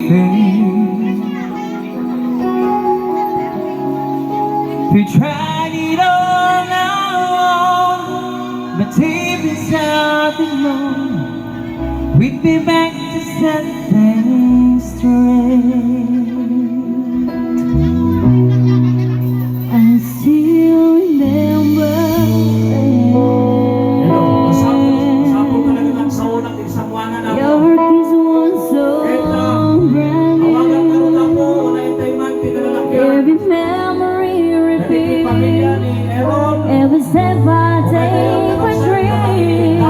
everything. We tried it all now, but deep inside we know we'd be back to set things straight. I still remember. Masapol talaga lang sa unang isangwanan ako. Your kiss was so brand new. Every memory repeats. Every step I take for dreams.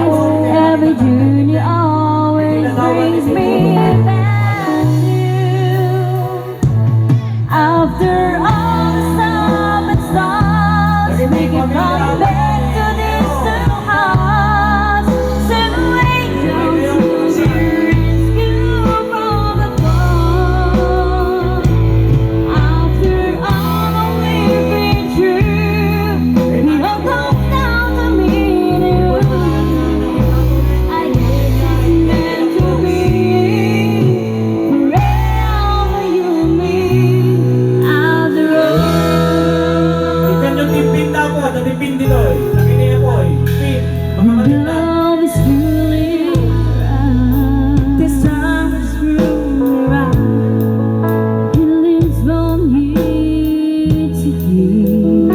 Every journey always brings me back to you. After all the stop and starts, we can come back to this two hearts. Send angels to rescue from the fall. After all we've been through, it all comes down to meet you. I guess it's meant to be forever, you and me. After all. Ikan yung tipin na ako, natipin din oy. Sabi niya po oy, tipin. Makamalit na. Love is truly right. This time is truly right. It lives from here to here.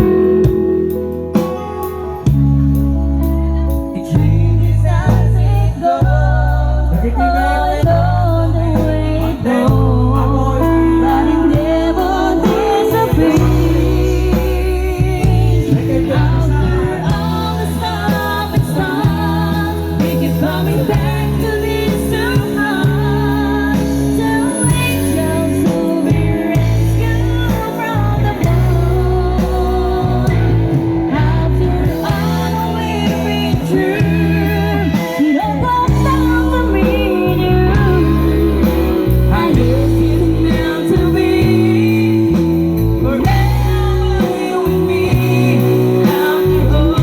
It changes as it goes. All along the way it goes, but it never disappears. After all the stop and start, we keep coming back to this two hearts. Two angels who be rescued from the fall. After all we've been through, it all comes down to meet you. I guess it's meant to be forever, you and me. After all,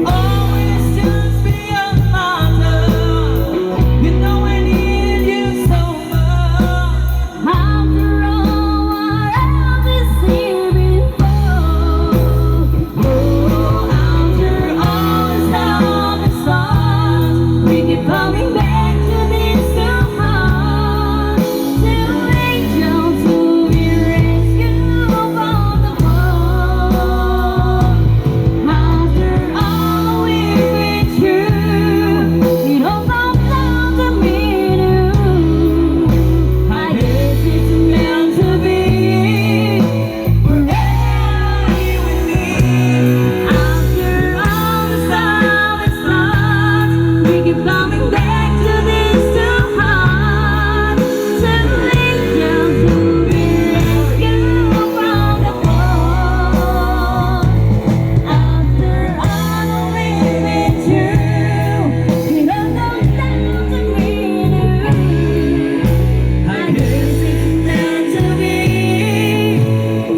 always just beyond my love. You know I need you so much. After all, what else is here before? Oh, after all the stop and start, we keep coming back to this two hearts. Two angels who be rescued from the fall. After all we've been through, it all comes down to meet you. I guess it's meant to be forever, you and me. After all the stop and start, we keep coming back to this two hearts. Two angels who be rescued from the fall. After all we've been through, it all comes down to meet you. I guess it's meant to be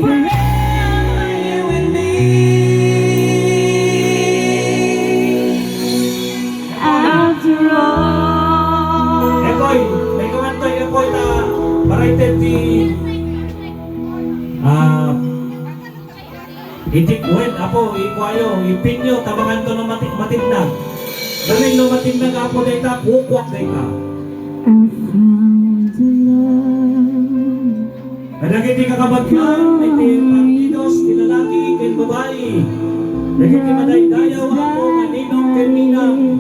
forever, you and me. After all. Ekoy, may kumantoy ekoy na barated di itikwen apo ikwayo ipinyo tabangan to ng matindag. Galing no matindag apo dayta kukwak dayta. I found the love. Kadagiti kakabagyan, iti partidos, tinalaki, ken babae. Dagiti madaydayaw ako, maninong ken ninang.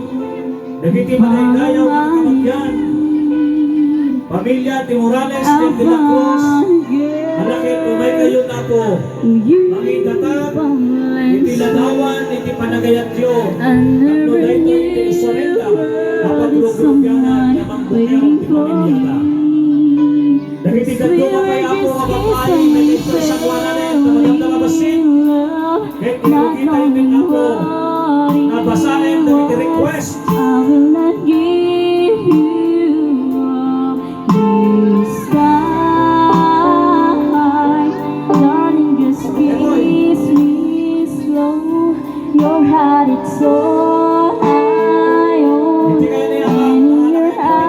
Dagiti madaydayaw ang kakabagyan. Pamilya ti Morales ken de la Cruz. Malaki umay kayo na po. Mangidatag, iti ladawan, iti panagayatyo. Tatlo dayto iti isorenda. Kapag-lugrupianan, namang bukyaw ti pamilya. Dagiti dadto kaya po kapapay, nalito sa kuwananin, tamadam na mabasin. Kahit kita yung ako, nabasahin, dagiti request. I will not give you up this time. Darling, just kiss me slow. Your heart, it's so high, oh, and in your eyes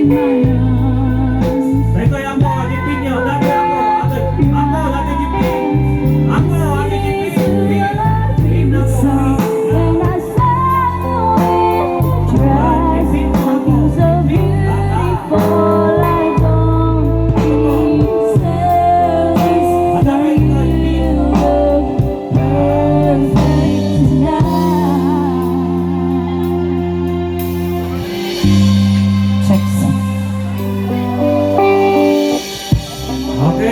my